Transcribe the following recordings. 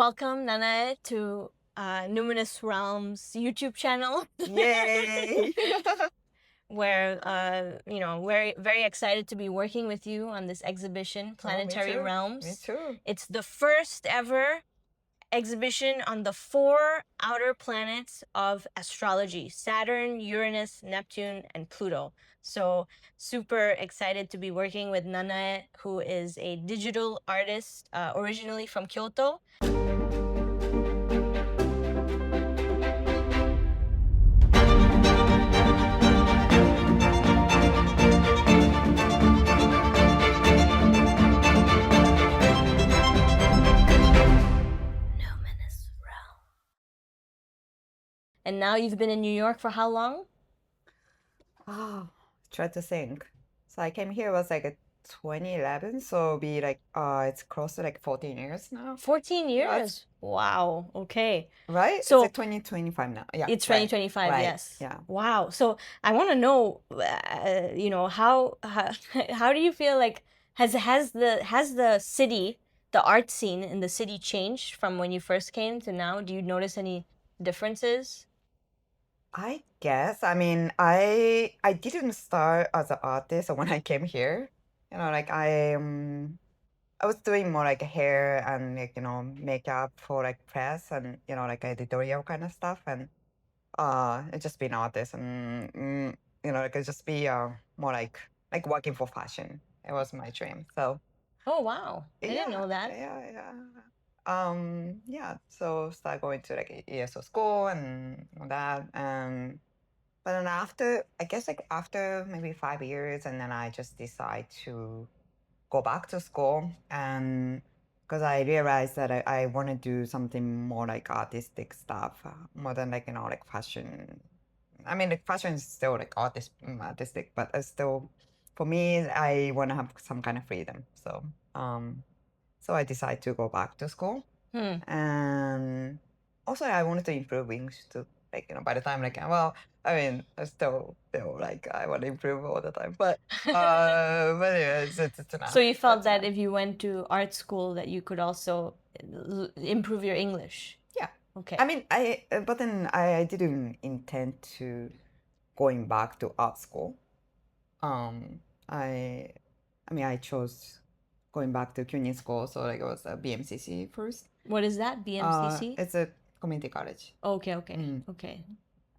Welcome, Nanae, to Numinous Realms YouTube channel, Yay! where we're very excited to be working with you on this exhibition, Planetary Me Realms. too. It's the first ever exhibition on the 4 outer planets of astrology: Saturn, Uranus, Neptune, and Pluto. So, super excited to be working with Nanae, who is a digital artist originally from Kyoto. Numinous Realm. And now you've been in New York for how long? Try to think. So I came here was like 2011, so be like it's close to like 14 years now. 14 Yeah, years. Wow. Okay. right? It's So like 2025 now. Yeah, it's right. 2025, Right. yes. Yeah. Wow. So I want to know, how do you feel like has the city, the art scene in the city changed from when you first came to now? Do you notice any differences? I guess. I mean, I didn't start as an artist when I came here. Like I was doing more like hair and like makeup for like press and like editorial kind of stuff and it's just be an artist and like it just be more like working for fashion. It was my dream. So Oh, wow. I didn't yeah, know that. yeah. Yeah. So start going to like ESO school and all that. But then after, I guess like after maybe 5 years, and then I just decide to go back to school and because I realized that I want to do something more like artistic stuff, more than like like fashion. I mean, like fashion is still like artistic, but it's still for me, I want to have some kind of freedom. So I decided to go back to school, Hmm. and also I wanted to improve English too. Like by the time like well, I mean, I still feel like I want to improve all the time, but yeah, it's So enough. you felt It's that enough. if you went to art school that you could also improve your English. Yeah. Okay. I mean, but then I didn't intend to going back to art school. Um, I, I mean, I chose going back to CUNY school, so like it was a BMCC first. What is that? BMCC? It's a community college. Okay, okay, Mm. okay.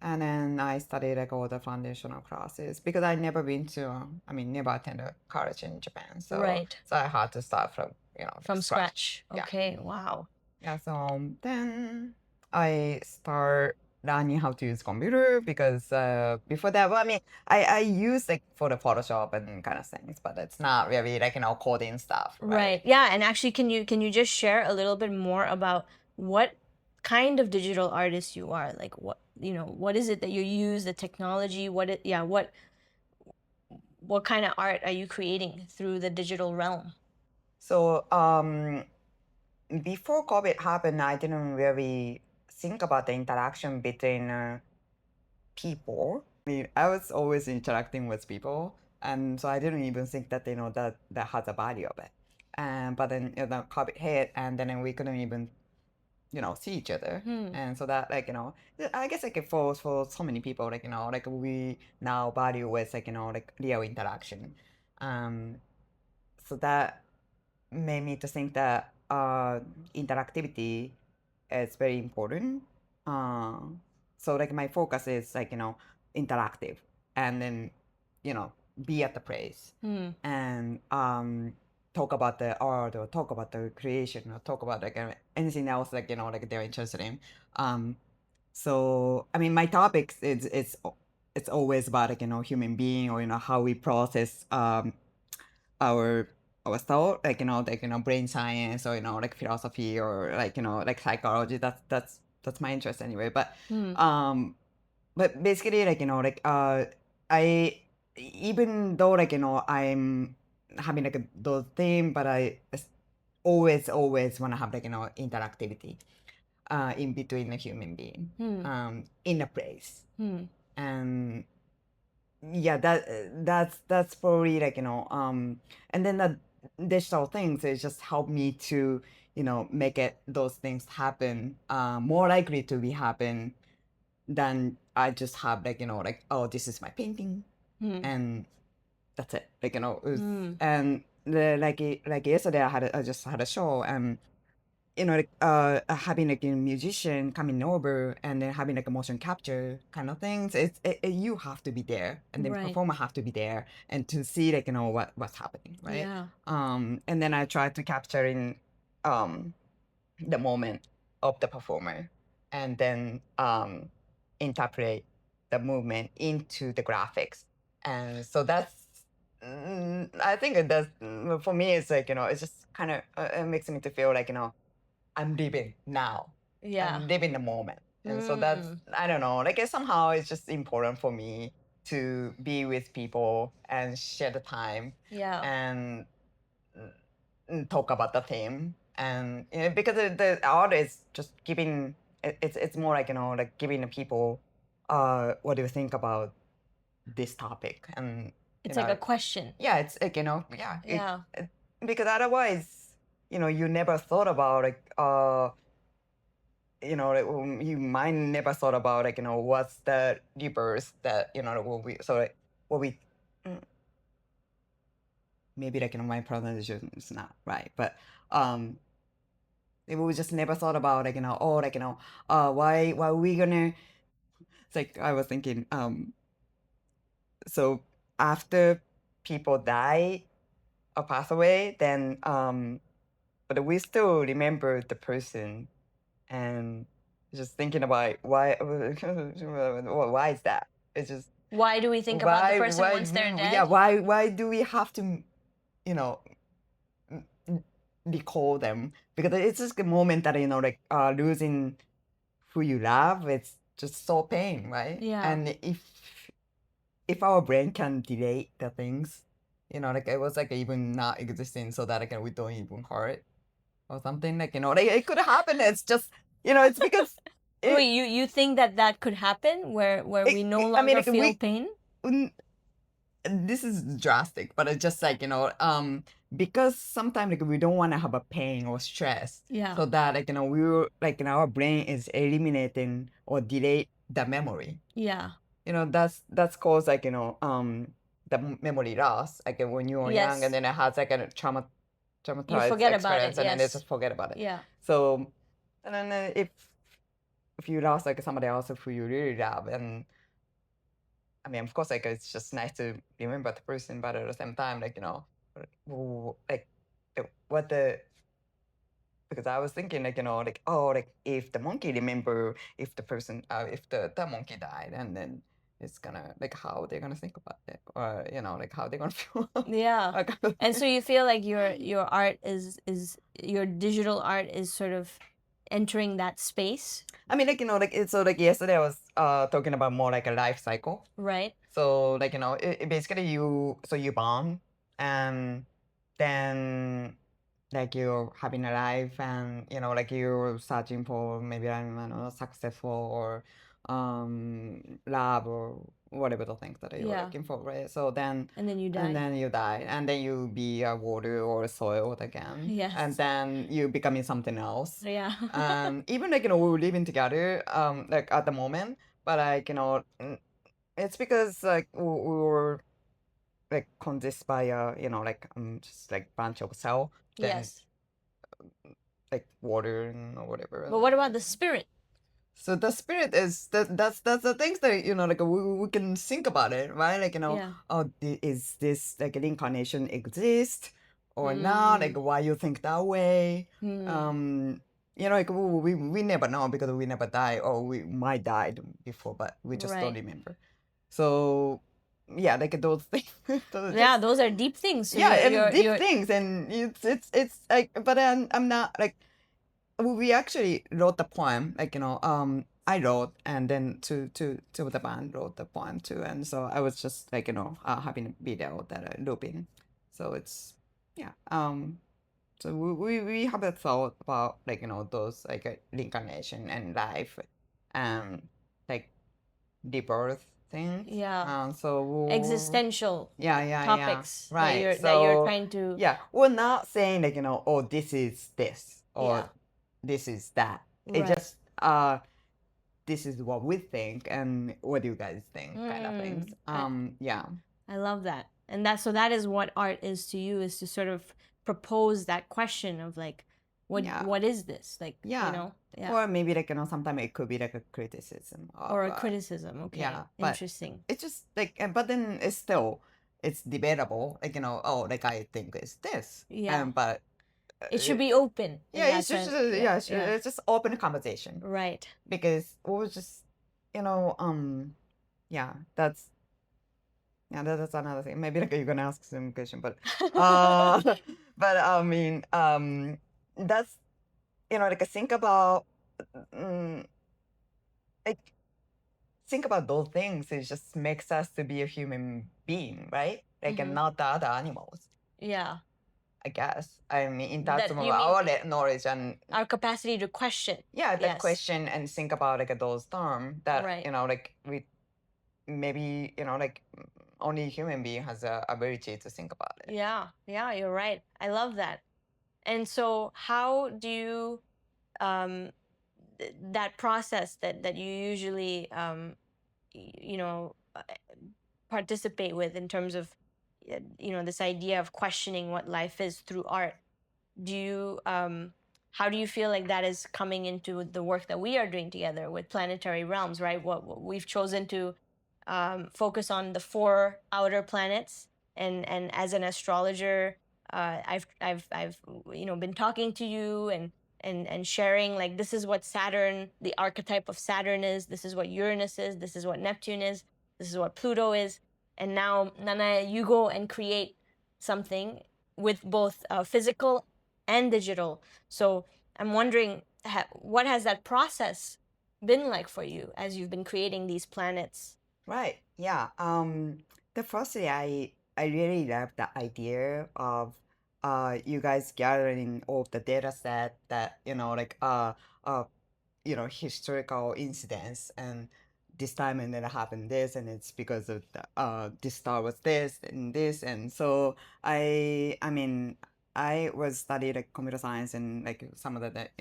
And then I studied like all the foundational classes because I never been to, I mean, never attended college in Japan. So Right. so I had to start from, like From scratch. scratch. Yeah. Okay, wow. Yeah. So then I start learning how to use computer because before that, well, I mean, I use like for the Photoshop and kind of things, but it's not really like coding stuff, right? Right. Yeah, and actually can you just share a little bit more about what kind of digital artist you are? Like what is it that you use, the technology, what kind of art are you creating through the digital realm? So before COVID happened, I didn't really think about the interaction between people. I mean, I was always interacting with people, and so I didn't even think that that has a value of it. But then COVID hit, and then we couldn't even see each other, and so that like I guess like for so many people like like we now value with like like real interaction. Um, so that made me to think that interactivity is very important. Uh, so like my focus is like interactive, and then you know be at the place and talk about the art or talk about the creation or talk about like anything else like like they're interested in. Um, so I mean my topics it's always about like human being or how we process our thought like brain science or like philosophy or like like psychology. That's my interest anyway, but basically like I even though like I'm having like those thing, but always want to have like interactivity in between a human being in a place. And yeah, that's probably like and then the digital things it just helped me to make it those things happen, more likely to be happen than I just have like, oh, this is my painting, and that's it. And like yesterday I just had a show, and having like a musician coming over and then having like a motion capture kind of things. You have to be there, and then performer have to be there, and to see what's happening, right? Yeah. And then I try to capture in the moment of the performer, and then interpret the movement into the graphics. And so that's, I think it does, for me, it's like, it's just kind of, it makes me to feel like, I'm living now. Yeah. I'm living the moment. And so that's, I don't know, like somehow it's just important for me to be with people and share the time. Yeah. And talk about the theme. And because the art is just giving, it's more like like giving the people what do you think about this topic. And it's like a question. Yeah, it's like yeah. Yeah. Because otherwise you never thought about like like, you might never thought about like what's the rebirth that what we, so like what we, maybe like my pronunciation is not right, but we just never thought about like oh like why we gonna, it's like I was thinking so after people die or pass away, then but we still remember the person, and just thinking about why why is that? It's just, Why do we think about the person once they're dead? yeah, why do we have to you know recall them? Because it's just a moment that like losing who you love, it's just so pain, right? Yeah. And if our brain can delay the things, like it was like even not existing, so that we don't even hurt or something, like like it could happen. It's just it's because Wait, you think that could happen where we no longer feel pain? This is drastic, but it's just like because sometimes like we don't want to have a pain or stress, Yeah. so that we were like our brain is eliminating or delay the memory. Yeah. That's caused like the memory loss, like when you were Yes. young, and then it has like a traumatized forget about it, experience, and then they yes. just forget about it. Yeah. So, and then if you lost like somebody else who you really love, and I mean, of course, like it's just nice to remember the person, but at the same time, like like what the, because I was thinking like like, oh, like if the monkey remember, if the person if the monkey died, and then it's gonna, like, how they're gonna think about it, or like how they're gonna feel. Yeah. And so you feel like your art is your digital art is sort of entering that space? I mean, like like so like yesterday I was talking about more like a life cycle. Right. So like it basically you born, and then like you're having a life, and like you're searching for maybe, I don't know, successful or love or whatever the things that you're looking for, right? So then, and then you die. and then you die, and then you be a water or soil again. Yes. And then you becoming something else. Yeah. Even like we were living together like at the moment, but like it's because like we were like consist by like just like bunch of cell, then Yes. like water and or whatever. But what about the spirit? So the spirit is that's the things that like we can think about it, right? Like Yeah. oh, is this like reincarnation exist or not? Like why you think that way? Like we never know, because we never die, or we might died before, but we just don't remember. So yeah, like those things. Yeah, those are deep things. So yeah, and deep things, and it's like, but I'm not like, we actually wrote the poem, like I wrote, and then to the band wrote the poem too, and so I was just like having a video that I looping, so it's yeah so we have a thought about like those like reincarnation and life, like rebirth things. Yeah. So Existential right. topics that you're So trying to. yeah, we're not saying like oh, this is this. or Yeah. this is that. It Right. just this is what we think and what do you guys think, kind of things. Yeah. I love that. And that is what art is to you, is to sort of propose that question of like, Yeah. what is this? Like, Yeah. yeah. Or maybe like, sometimes it could be like a criticism of, Or a criticism. Okay. yeah, but Interesting. it's just like, but then it's still, it's debatable. Like, oh, like I think it's this. Yeah. But It should be open in yeah, that it's just, sense. yeah, it's just open conversation. Right. Because we was just, yeah, that's, yeah, that's another thing. Maybe like you're gonna ask some question, but but I mean, that's, like think about, mm, like think about those things. It just makes us to be a human being, right? Like, and not the other animals. Yeah. I guess. I mean, in terms That of you mean our knowledge and our capacity to question. yeah, the Yes. question and think about like those terms that Right. like we maybe like only human being has the ability to think about it. Yeah. Yeah, you're right. I love that. And so how do you that process that you usually participate with in terms of this idea of questioning what life is through art, do you how do you feel like that is coming into the work that we are doing together with Planetary Realms, right? What we've chosen to focus on the 4 outer planets, and as an astrologer, I've been talking to you and sharing, like, this is what Saturn, the archetype of Saturn is, this is what Uranus is, this is what Neptune is, this is what Pluto is. And now, Nanae, you go and create something with both physical and digital. So I'm wondering, what has that process been like for you as you've been creating these planets? Right. Yeah. The firstly, I really love the idea of you guys gathering all of the data set that historical incidents, and this time and then it happened this, and it's because of the this star was this and this. And so I mean, I was studied like computer science and like some of like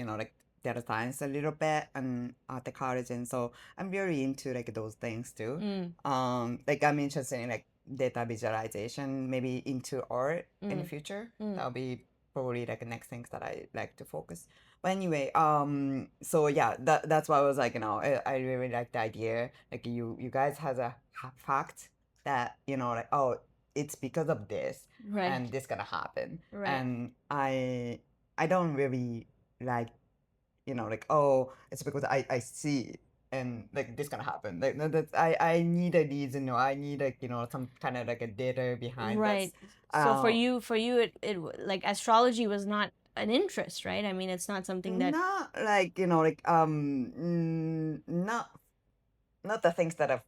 data science a little bit and at the college, and so I'm very into like those things too. Like I'm interested in like data visualization, maybe into art in the future. That'll be probably like the next things that I like to focus. But anyway, so yeah, that's why I was like, I really like the idea. Like you guys has a fact that like, oh, it's because of this, Right. and this gonna happen. Right. And I don't really like, like, oh, it's because I see and like this gonna happen. Like, no, that's I need a reason, or I need like some kind of like a data behind Right. this. So for you, it like astrology was not an interest, right? I mean, it's not something that Not like like not the things that have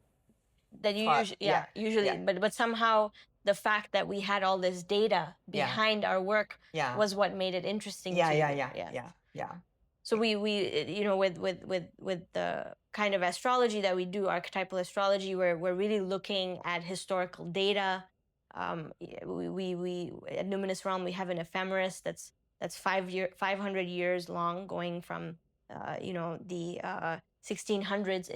that you taught. usually, Yeah, but somehow the fact that we had all this data yeah, behind our work yeah, was what made it interesting yeah, to yeah, you. yeah. So we with the kind of astrology that we do, archetypal astrology, where we're really looking at historical data. We at Numinous Realm, we have an ephemeris that's 500 years long, going from the 1600s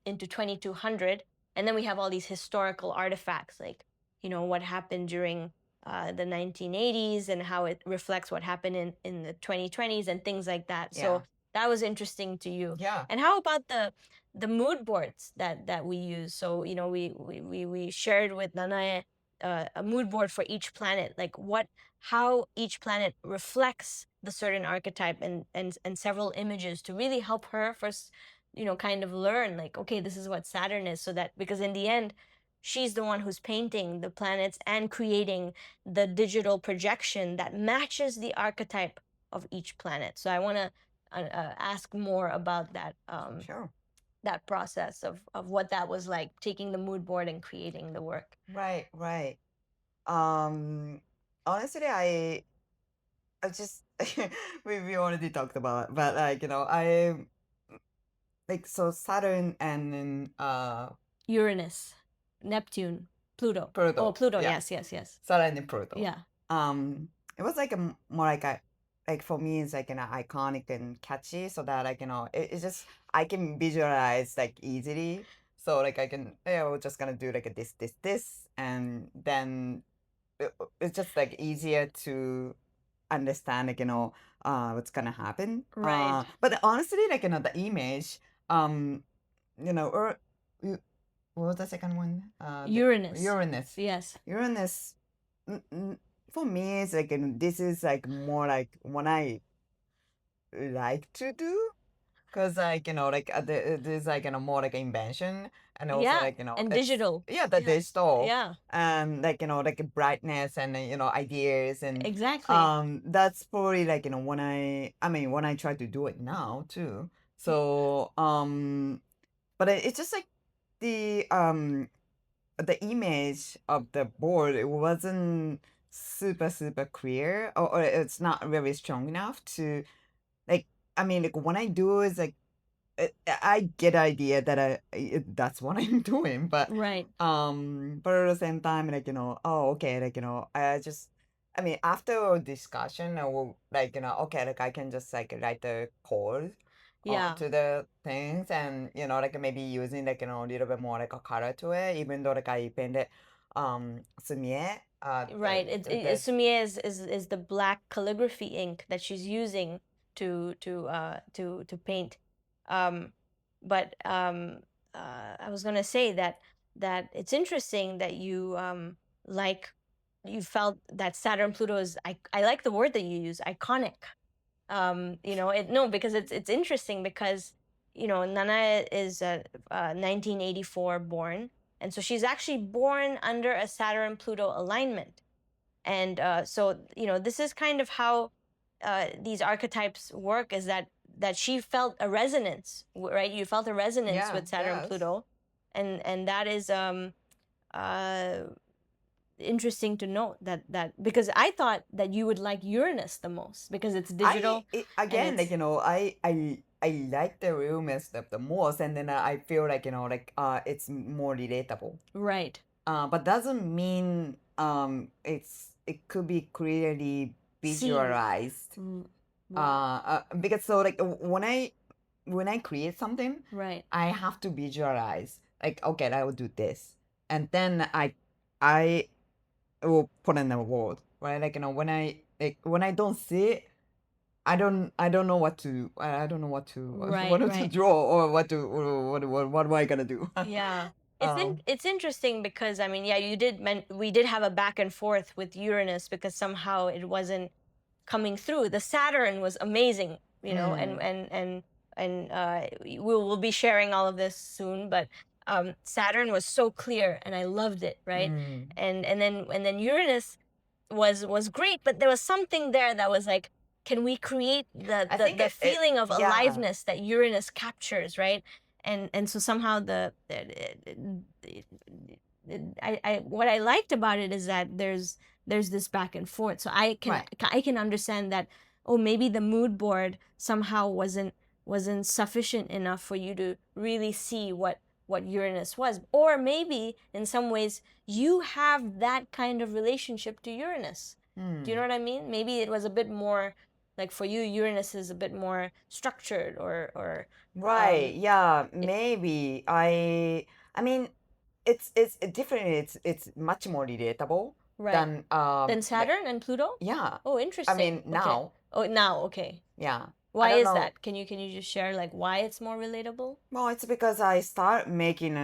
into 2200. And then we have all these historical artifacts, like what happened during the 1980s and how it reflects what happened in the 2020s and things like that. Yeah. So that was interesting to you. Yeah. And how about the mood boards that we use? So we shared with Nanae a mood board for each planet, like how each planet reflects the certain archetype, and several images to really help her first kind of learn, like, okay, this is what Saturn is, so that, because in the end she's the one who's painting the planets and creating the digital projection that matches the archetype of each planet. So I want to ask more about that Sure. that process of what that was like, taking the mood board and creating the work. Right. Honestly, I just we already talked about it, but like I like, so Saturn and then Uranus, Neptune, Pluto. Pluto. Oh, Pluto. Yeah. Yes. Saturn and Pluto. Yeah. It was like more like a like for me it's like iconic and catchy, so that like it's just I can visualize like easily. So like I can we're just gonna do like a this, and then it's just like easier to understand like what's gonna happen. Right. But honestly, like the image, um, or what was the second one? Uranus. Uranus. Yes. Uranus. mm, mm, For me, it's like this is like more like what I like to do. Cause like like there's like more like invention, and also Yeah. like And it's digital. the digital, Yeah. and like like brightness and ideas, and Exactly. that's probably like when when I try to do it now too. So but it's just like the image of the board, it wasn't super clear, or it's not very strong enough to like like when I do is like I get the idea that that's what I'm doing, Right. but at the same time, like oh okay, like I just, after a discussion, I will like okay, like I can just like write the code Yeah. to the things, and like maybe using like a little bit more like a color to it, even though like I painted Sumie Right. Sumie is the black calligraphy ink that she's using to paint. Um, but I was gonna say that it's interesting that like you felt that Saturn Pluto is I like the word that you use, iconic. Because it's interesting because Nana is 1984 born, and so she's actually born under a Saturn Pluto alignment. And so this is kind of how these archetypes work, is that she felt a resonance, right? You felt a resonance with Saturn Pluto, and that is uh interesting to note that because I thought that you would like Uranus the most because it's digital. Again, like I like the realm stuff the most, and then I feel like like it's more relatable. Right. But doesn't mean it could be clearly visualized. Because so like when I create something, Right. I have to visualize like okay, I will do this, and then I will put in a word, right? Like when I don't see it, I don't know what to I don't know what to Right, what to right. draw, or what to what am I gonna do? Yeah. It's interesting because we did have a back and forth with Uranus because somehow it wasn't coming through. The Saturn was amazing, and we'll be sharing all of this soon, but Saturn was so clear and I loved it, right? And then Uranus was great, but there was something there that was like, can we create the feeling of aliveness that Uranus captures, right? And so somehow I what I liked about it is that there's this back and forth. So I can understand that, oh, maybe the mood board somehow wasn't sufficient enough for you to really see what Uranus was. Or maybe in some ways you have that kind of relationship to Uranus. Do you know what I mean? Maybe it was a bit more like, for you, Uranus is a bit more structured, or Right. Yeah. Maybe I mean, it's different. It's much more relatable right than like Saturn and Pluto. yeah. Oh, I interesting. mean now. Oh, now, okay. Yeah. I Why don't is know. that? Can you just share like why it's more relatable? Well, it's because I started making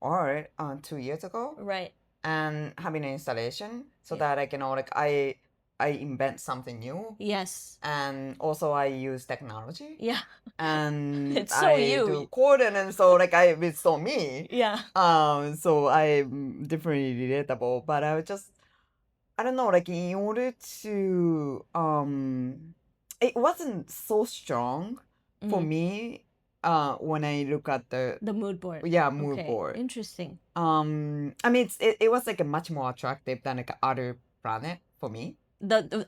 art 2 years ago, Right. and having an installation, so Yeah. that like like I invent something new, Yes. and also I use technology, Yeah. and It's so I you. do code, and so like it's so me. Yeah. So I'm differently relatable, but I was just, I don't know, like in order to it wasn't so strong for me when I look at the mood board. mood Okay. board. Interesting. I mean it was like a much more attractive than like other planet for me.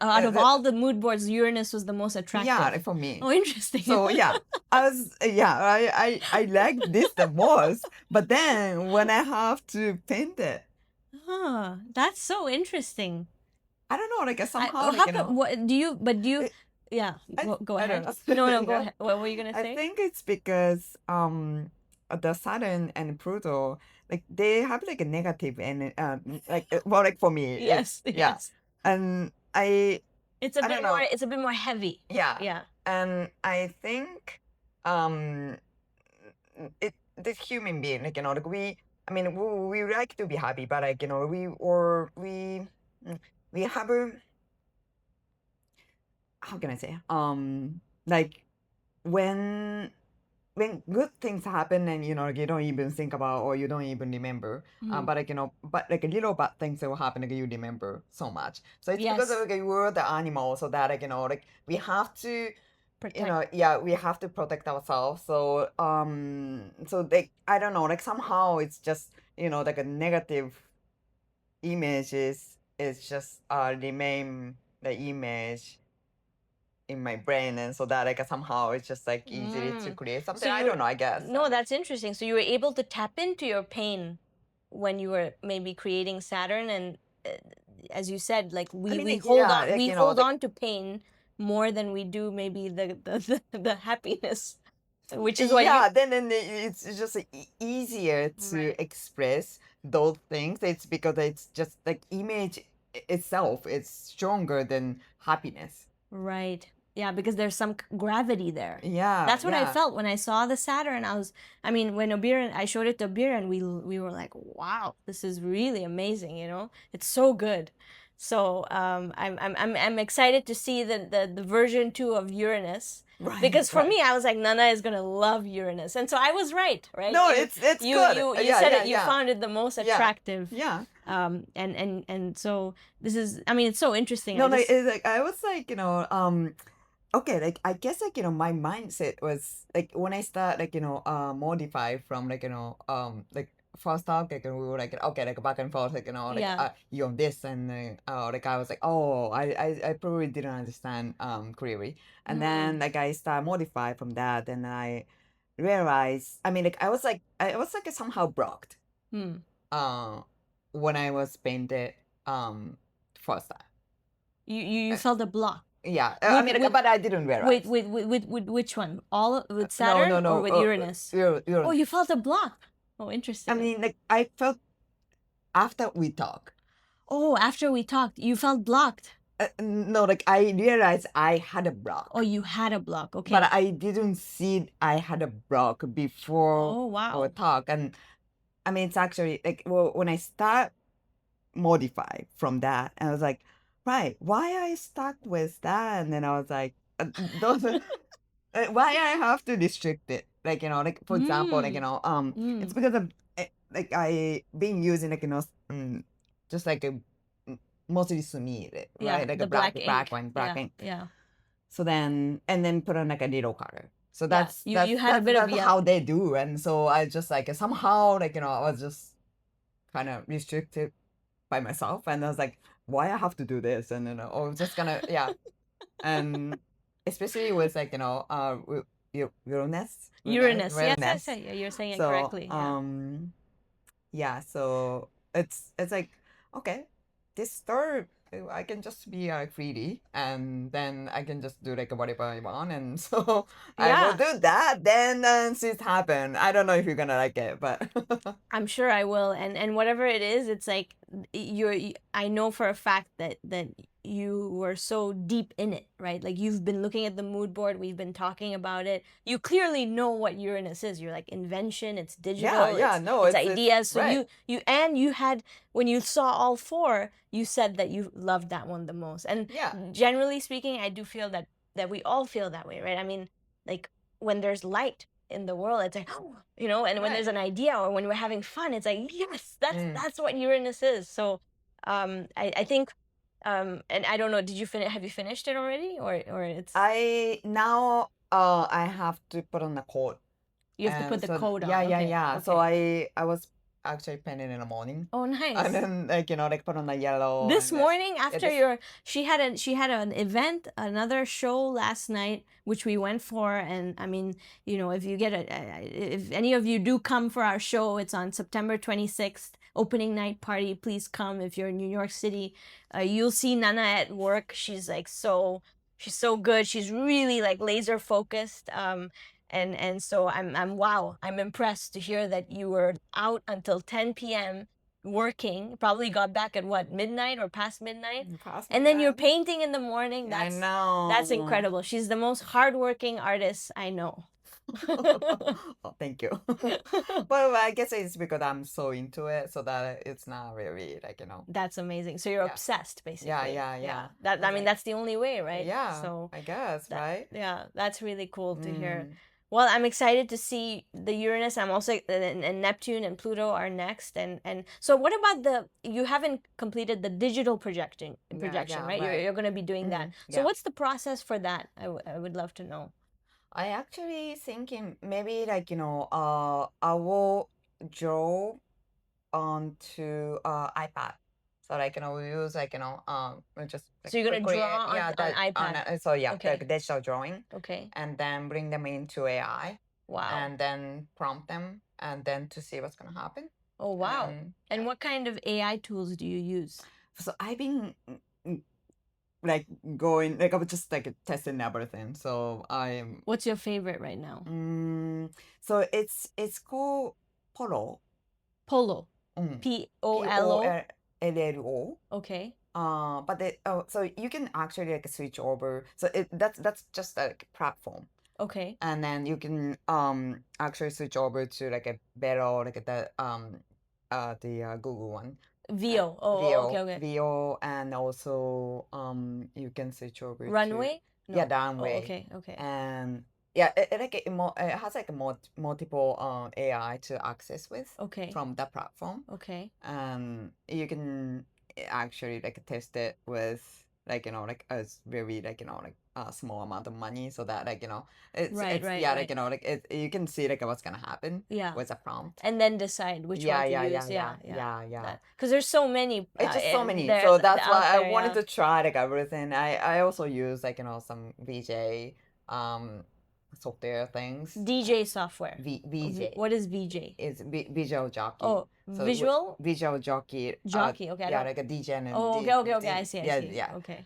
Out of all the mood boards, Uranus was the most attractive. Yeah, like, for me. Oh, interesting. So yeah, I like this the most, but then when I have to paint it, That's so interesting. I don't know, like somehow How like what do you? Yeah, go I don't ahead. know. No, go Yeah. ahead. What were you gonna I say? think it's because the Saturn and Pluto, like they have like a negative and like well, like for me it's Yes, yeah, yes. and It's a I bit don't more. know. It's a bit more heavy. Yeah. Yeah. And I think um the human being, like, like I mean, we like to be happy, but like, we have a, how can I say, like when when good things happen and you don't even think about or you don't even remember, Mhm. but like but like a little bad things that will happen, like you remember so much. So it's because of Yes. like we're the animal, so that like like we have to, Protect. yeah, we have to protect ourselves. So so like I don't know, like somehow it's just like a negative image is just remain the image in my brain, and so that like somehow it's just like easy to Mm. create So something. I you don't know, I guess. no, that's interesting. So you were able to tap into your pain when you were maybe creating Saturn, and uh, as you said, like I mean, we like, hold yeah, on, like we hold like on to pain more than we do maybe the happiness, which is what you yeah, then it's just like, easier to right. express those things. It's because it's just like image itself is stronger than happiness. Right. Yeah, because there's some gravity there. Yeah, That's what I yeah. felt when I saw the Saturn. I mean, when Obiran, I showed it to Obiran, we were like, wow, this is really amazing. It's so good. So I'm excited to see the version 2 of Uranus. Right, Because for right. me, I was like, Nana is gonna love Uranus, and so I was right, right? No, You it's you good. you you Yeah, said yeah, it. You yeah, found it the most yeah, attractive. yeah. And so this is. I mean, it's so interesting. No, I like just it's like I was like okay, like I guess like my mindset was like when I start like modify from like like first talk like we were like okay like back and forth like like yeah. you on this and like I was like oh I probably didn't understand clearly, and Mm. then like I start modify from that, and I realized I mean like I was like somehow blocked Hmm. uh when I was painted first time. You felt a block Yeah, I with mean, like, with but I didn't with realize. with with which one? With No, no, Saturn or no. with Uranus? Oh, You're. you felt a block. Oh, I interesting. mean, like, I felt after we talk. Oh, after we talked, you felt blocked. No, like I realized I had a Oh, block, you had a block. but Okay. I didn't see I had a block before Oh, our wow. talk. And I mean, it's actually like well, when I start modify from that, and I was like, right, why I stuck with that? And then I was like, those. Why I have to restrict it? Like like for example, like Mm. it's Mm. because of like I been using like just like a mostly sumire, Yeah, right? Like a the black black ink. one, black Yeah, ink. yeah, So then and then put on like a little color. So yeah. that's You that's had a that's bit of that's yeah. how they do. And so I just like somehow like I was just kind of restricted by myself, and I was like, why I have to do this? And then I was just gonna yeah, and especially with like Uranus, Uranus. Yes, yes, Uranus. yeah. You're saying it So correctly. Yeah. yeah, so it's like okay, this store I can just be freely, and then I can just do like whatever I want, and so I will Yeah. do that. Then shit happen. I don't know if you're gonna like it, but I'm sure I will, and whatever it is, it's like I know for a fact that you were so deep in it, right? Like you've been looking at the mood board, we've been talking about it. You clearly know what Uranus is. You're like invention, it's yeah, digital, yeah, no, it's it's ideas. So right. you had when you saw all four, you said that you loved that one the most. And Yeah, generally speaking, I do feel that we all feel that way, right? I mean, like when there's light in the world, it's like and when there's right. an idea or when we're having fun, it's like yes, that's Mm. that's what Uranus is. So I think and I don't know, did you finish, have you finished it already, or it's I now I have to put on the coat. you have to put And the so code yeah, on? yeah, Okay, yeah. So okay. I was actually painting in the morning, Oh, and nice. then like like put on the yellow This and morning yeah, after this your she had an event, another show last night which we went for. And I mean, if you get if any of you do come for our show, it's on September 26th, opening night party. Please come if you're in New York City. You'll see Nana at work. She's like so She's so good. She's really like laser focused. And so I'm impressed to hear that you were out until 10 p.m. working. Probably got back at what, midnight or past midnight? And then you're painting in the morning. I That's know. incredible. She's the most hardworking artist I know. Oh, thank you. But I guess it's because I'm so into it, so that it's not really like, you know. That's amazing. So you're Yeah. obsessed, basically. Yeah. That I I mean, like- that's the only way, right? Yeah, So I guess, that, right? yeah, that's really cool to hear. Mm. Well, I'm excited to see the Uranus. I'm also and Neptune and Pluto are next. And so what about you haven't completed the digital projection, Yeah, right? right. You're going to be doing that. So Yeah. what's the process for that? I would love to know. I actually thinking maybe like, you know, I will draw onto iPad. So like, you know, we use like, you know, just like So you're going to quickly, draw yeah, on that on iPad. so yeah, Okay. like digital drawing, Okay. and then bring them into AI, Wow. and then prompt them, and then to see what's gonna happen. Oh, wow. And yeah. what kind of AI tools do you use? So I've been like going like I was just like testing everything. So I'm What's your favorite right now? so it's called Polo. Polo. Mm. Polo. Pollo. Okay. But so you can actually like switch over. So that's just like a platform, Okay. and then you can actually switch over to like a Vero, like the Google one. VO. Okay, okay. VO, and also you can switch over to Runway? No. yeah, Runway. Okay, okay. And yeah, it has like a multiple AI to access with Okay. from the platform. Okay. And you can actually like test it with like, you know, like a very like, you know, like a small amount of money, so that like, you know, it's Right, yeah, right. like, you know, like you can see like what's gonna happen Yeah. with a prompt. And then decide which one to use. Yeah. Because there's so many. It's just so many. There, So that's why out I there, wanted yeah. to try like everything. I also use like, you know, some VJ software things. DJ software. VJ. What is VJ? It's visual jockey. Oh, So visual visual jockey. jockey. Okay. Yeah, like a DJ and Oh, okay. I see. Yeah. Okay.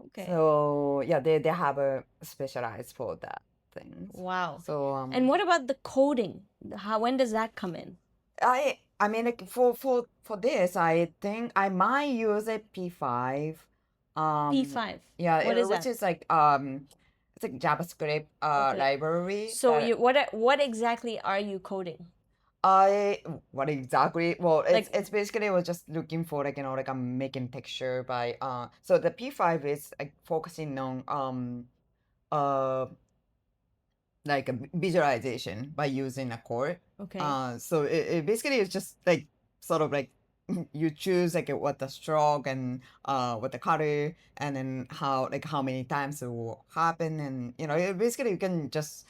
Okay. So yeah, they have a specialized for that things. Wow. So And what about the coding? When does that come in? I mean like for this I think I might use a P5. P5. Yeah, What is which that? is like it's like JavaScript Okay. library. So what exactly are you coding? What exactly? Well, Like- it's basically was just looking for like, you know, like I'm making texture by so the P5 is like focusing on uh like a visualization by using a chord. Okay. So it basically is just like sort of like you choose like what the stroke and what the color, and then how many times it will happen, and you know basically you can just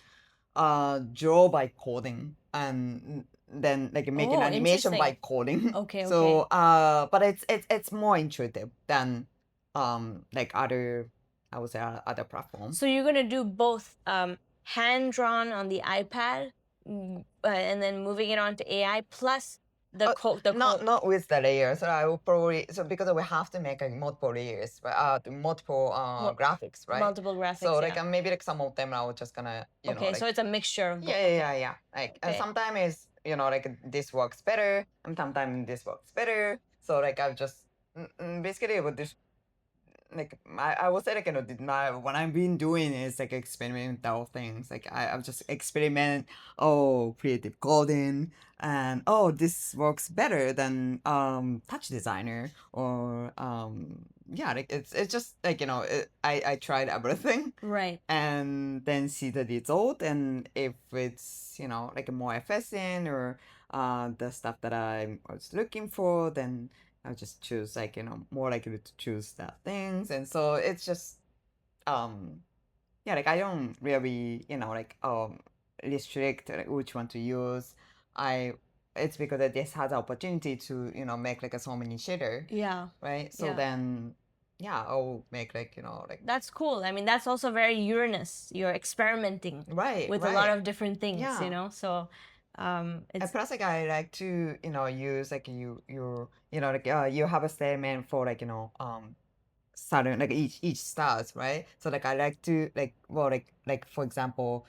draw by coding, and then like making animation by coding. Okay. So but it's more intuitive than like other, I would say, other platforms. So you're gonna do both hand drawn on the iPad, and then moving it onto AI plus the code. Not with the layers. So I will probably, so because we have to make like multiple layers, multiple graphics, right? Multiple graphics. So like maybe like some of them I was just gonna you know. Okay, Like, so it's a mixture of both. yeah. Like Okay. sometimes it's, you know, like this works better, and sometimes this works better. So like I've just basically with this, like I would say like, you know, what I've been doing is like experimental things. Like I've just experiment, creative coding, and this works better than touch designer, or yeah, like it's just like, you know, I tried everything, Right. and then see the result, and if it's, you know, like more efficient, or the stuff that I was looking for, then I'll just choose like, you know, more likely to choose that things. And so it's just yeah, like I don't really, you know, like restrict like which one to use. It's because that this has the opportunity to, you know, make like so many shader. Yeah. Right. So Yeah. then yeah, I'll make like, you know, like That's cool. I mean, that's also very Uranus. You're experimenting with a lot of different things, Yeah. you know. So And it's plus, like I like to, you know, use like you know, like you have a statement for like, you know, Saturn, like each stars, right? So like I like to like for example,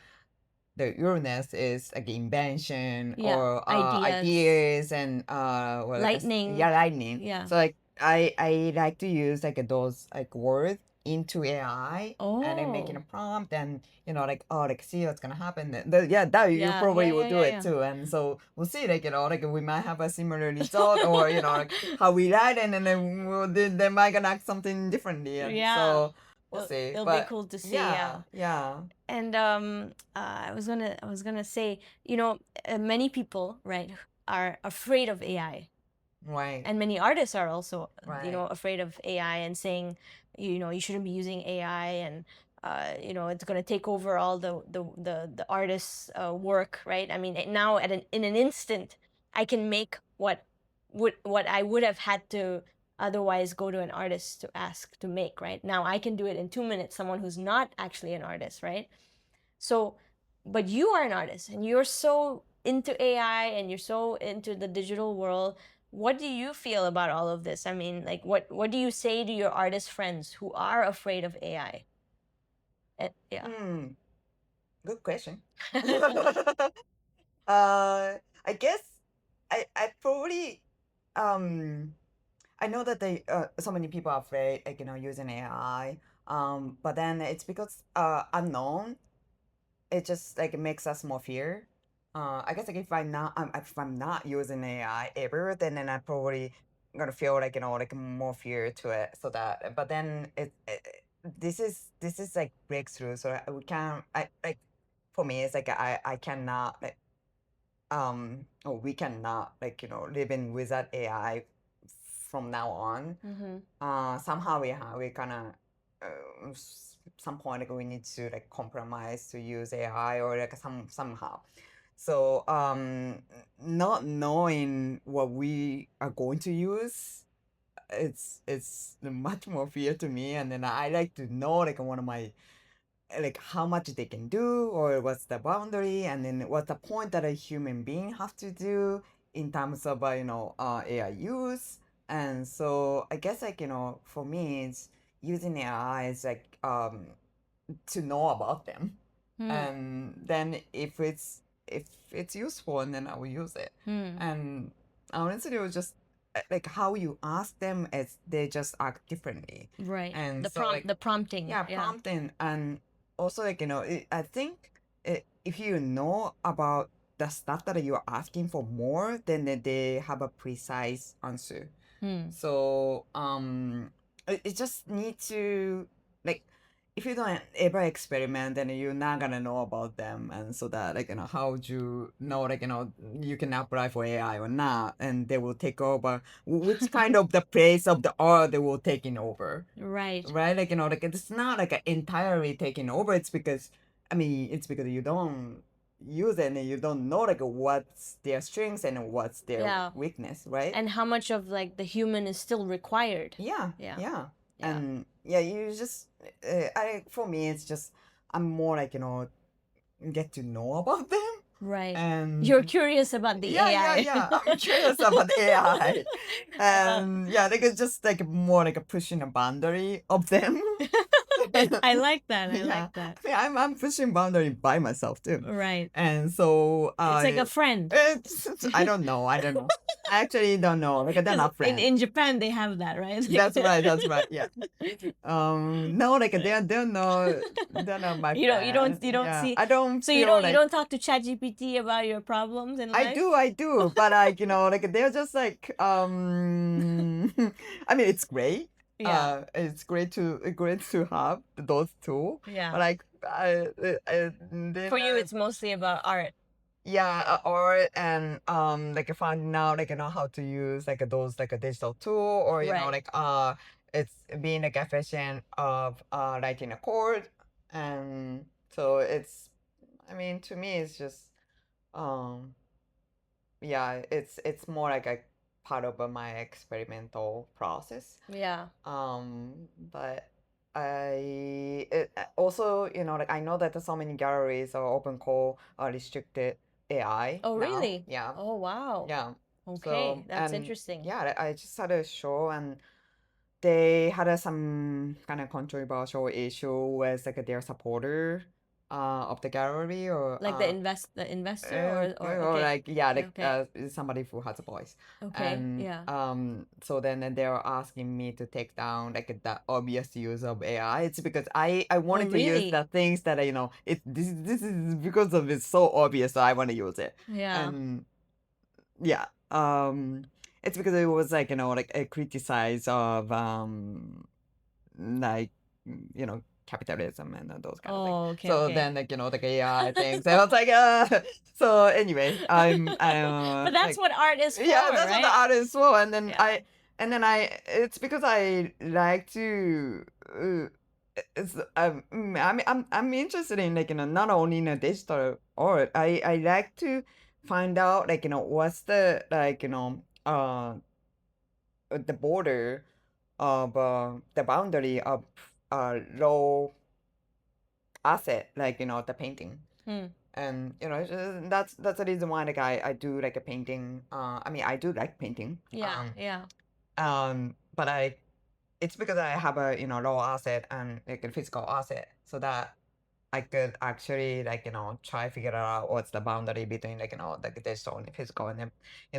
the Uranus is like invention Yeah. or Ideas. ideas and well, like Lightning. yeah, lightning. Yeah. So like I like to use like those like words into AI and then making a Oh. prompt and like like see what's gonna happen. Yeah, that you Yeah. Yeah. probably will Yeah. do Yeah. it Yeah. too. And so we'll see like like we might have a similar result or like how we write it and then they might gonna act something differently and Yeah. so we'll see. It'll be But cool to see. yeah, Yeah. yeah, And I was gonna say, many people, right, are afraid of AI, right, and many artists are also, right. afraid of AI and saying, you shouldn't be using AI, and it's gonna take over all the artist's work, right? I mean, now in an instant, I can make what I would have had to otherwise go to an artist to ask to make, right? Now I can do it in 2 minutes. Someone who's not actually an artist, right? So, but you are an artist and you're so into AI and you're so into the digital world. What do you feel about all of this? I mean, like, what do you say to your artist friends who are afraid of AI? Yeah. Hmm. Good question. I guess I probably um I know that they so many people are afraid like using AI but then it's because unknown it just like makes us more fear. I guess like if I'm not using AI ever, then I probably gonna feel like like more fear to it. So that, but then this is like breakthrough. So we can I like for me it's like I cannot like or we cannot like living without AI from now on. Mm-hmm. Somehow we kind of some point like we need to like compromise to use AI or like somehow. So not knowing what we are going to use, it's much more fear to me. And then I like to know like one of my like how much they can do or what's the boundary and then what's the point that a human being have to do in terms of AI use. And so I guess like for me it's using AI is like to know about them Hmm. and then if it's useful and then I will use it. Hmm. And honestly it was just like how you ask them as they just act differently. Right. And The so prompt, like the prompting. yeah, Yeah. prompting. And also like I think if you know about the stuff that you're asking for more then they have a precise answer. Hmm. So it just need to like if you don't ever experiment then you're not gonna know about them. And so that like how would you know like you can apply for AI or not and they will take over which kind of the place of the art they will taking over, Right. right? Like like it's not like entirely taking over. It's because I mean it's because you don't use it and you don't know like what's their strengths and what's their Yeah. weakness, right? And how much of like the human is still required. Yeah, Yeah. yeah. Yeah. And yeah, you just I for me it's just I'm more like get to know about them. Right. You're And curious about the yeah, yeah, AI. yeah, I'm curious about AI. Uh, And yeah, like it's just like more like a pushing a boundary of them. I like that. I Yeah, like that. I mean, I'm pushing boundary by myself too. Right. And so It's like a friend. I don't know. I don't know. I actually don't know. Like they're Because not in, friends. in Japan they have that, right? That's right. That's right. Yeah. No, like they're not my you don't you friends. don't you don't Yeah, see, I don't so you feel don't you like don't talk to ChatGPT about your problems in life? I do, but like like they're just like I mean it's great. Yeah. It's great to have those two, Yeah. but like then For you it's mostly about art. yeah, or and like finding out like how to use like those like a digital tool or Right. like it's being like efficient of writing a code. And so it's I mean to me it's just um yeah, it's more like a part of my experimental process. Yeah. But also like I know that so many galleries or open call are restricted AI Oh, now. really? Yeah, Oh, wow. yeah. So Okay, that's and interesting. yeah, I just had a show and they had some kind of controversial issue with like their supporter of the gallery, or Like the investor, or or okay. like, yeah, Okay, like okay. somebody who has a voice. Okay, And yeah. so then they were asking me to take down like the obvious use of AI. It's because I Oh, wanted to use really? the things that this is because of it's so obvious, so I want to use it. Yeah. And yeah, it's because it was like, like a criticize of like, capitalism and those kind of things. Oh, okay, So okay. then, like, like AI things, I was like, so anyway, But that's like, what art is for, yeah, that's what the right? art is for. And then Yeah. it's because I like to it's I'm interested in, like, not only in a digital art. I like to find out, like, what's the, like, the border of the boundary of low asset, like, the painting. Hmm. And that's the reason why, like, I do like a painting. I mean, I do like painting. Yeah, yeah. But it's because I have a, low asset and like a physical asset, so that I could actually, like, try figure out what's the boundary between, like, like the digital and the physical. And then,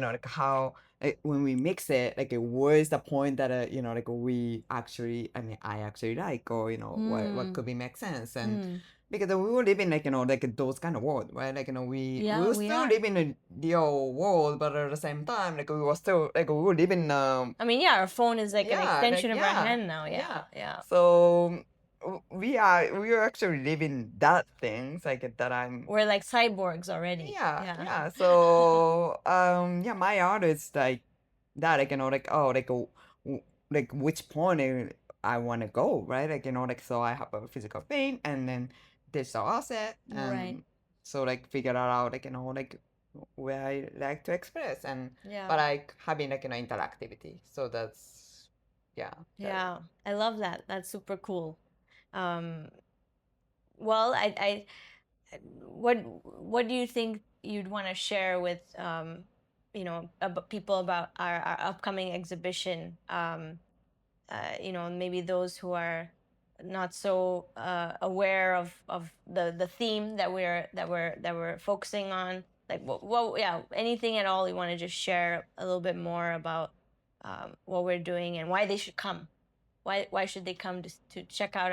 like, how, like, when we mix it, like, what is the point that like we actually, I mean, I actually like, or what Hmm. could be make sense. And Hmm. because we were living, like, like those kind of world, right? Like, we Yeah, were we still are. living in the old world, but at the same time, like, we were still, like, we were living I mean, yeah, our phone is like an yeah, like, extension of our hand now. Yeah, yeah. yeah. So we are actually living that things, like, that I'm. We're like cyborgs already. Yeah, Yeah. yeah. So yeah, my art is like that, like, like, oh, like, like, which point I want to go, right? Like, like, so I have a physical paint and then digital asset, Right. and so, like, figure out, like, like, where I like to express. And Yeah. but like having, like, interactivity, so that's, yeah, Yeah. I love that. That's super cool. Um, well, what do you think you'd want to share with about people about our upcoming exhibition? Maybe those who are not so aware of the theme that we're focusing on. Like, yeah, anything at all you want to just share a little bit more about what we're doing and why they should come. Why should they come to check out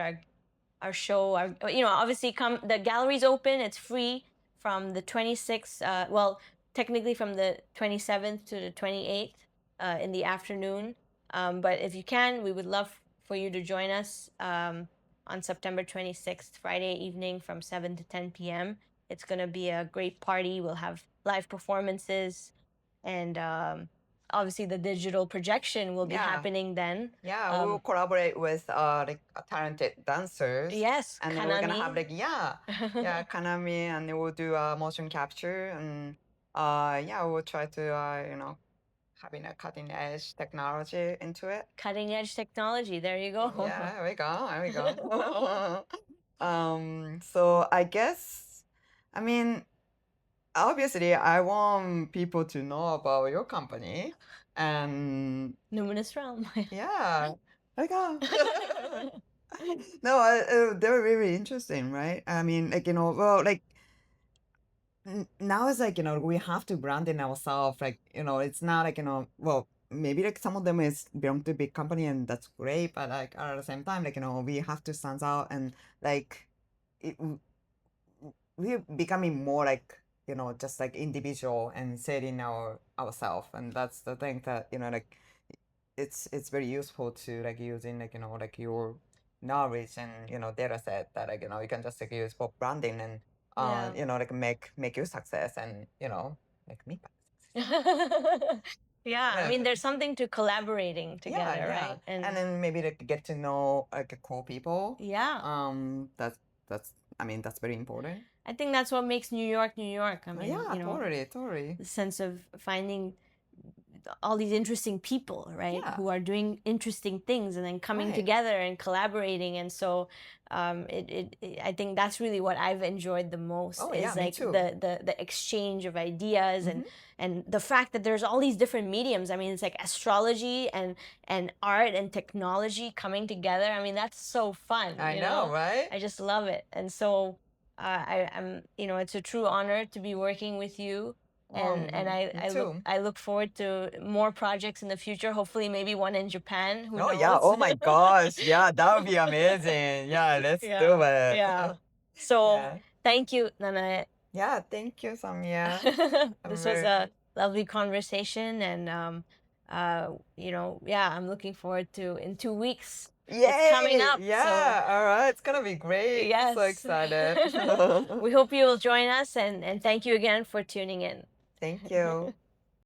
our show? Obviously, come, the gallery's open. It's free from the 26th. Well, technically from the 27th to the 28th in the afternoon. But if you can, we would love for you to join us on September 26th, Friday evening from 7 to 10 p.m. It's going to be a great party. We'll have live performances, and obviously the digital projection will be Yeah. happening then. Yeah, we will collaborate with like talented dancers. Yes, And then we're gonna have, Kanami. like, yeah, Kanami, and then we'll do motion capture. And yeah, we'll try to having a cutting edge technology into it. Cutting edge technology. There you go. Yeah, there we go, there we go. So I guess, I mean, obviously, I want people to know about your company. And Numinous Realm. yeah, there we go. No, they're really interesting, right? I mean, like, well, like, now it's like, we have to brand in ourselves. Like, it's not like, well, maybe like some of them is belong to big company, and that's great, but like at the same time, like, we have to stand out. And like, it, we're becoming more like, just like individual and setting ourselves. And that's the thing that, like, it's very useful to, like, using, like, like your knowledge and, data set that, like, you can just, like, use for branding. And Yeah. like, make you success, and make me Yeah, I mean, there's something to collaborating yeah, together, yeah. right? And then maybe, like, get to know, like, cool people. Yeah, That's I mean, that's very important. I think that's what makes New York New York. I mean, Yeah, totally, totally. the sense of finding all these interesting people, right? Yeah. Who are doing interesting things and then coming Right. together and collaborating. And so I think that's really what I've enjoyed the most, Oh, is yeah, me like too. the exchange of ideas Mhm. and the fact that there's all these different mediums. I mean, it's like astrology and art and technology coming together. I mean, that's so fun. I you know, right? I just love it. And so I'm, it's a true honor to be working with you. And Me too. I look forward to more projects in the future. Hopefully, maybe one in Japan. Who Oh, knows? yeah. Oh, my gosh. Yeah, that would be amazing. Yeah, let's do Yeah, it. yeah. So Yeah. thank you, Nanae. Yeah, thank you, Samya. I'm This was very... a lovely conversation, and yeah, I'm looking forward to in 2 weeks. It's coming Yay! up, so Yeah, all right. It's gonna be great. So yes. excited. We hope you will join us, and thank you again for tuning in. Thank you.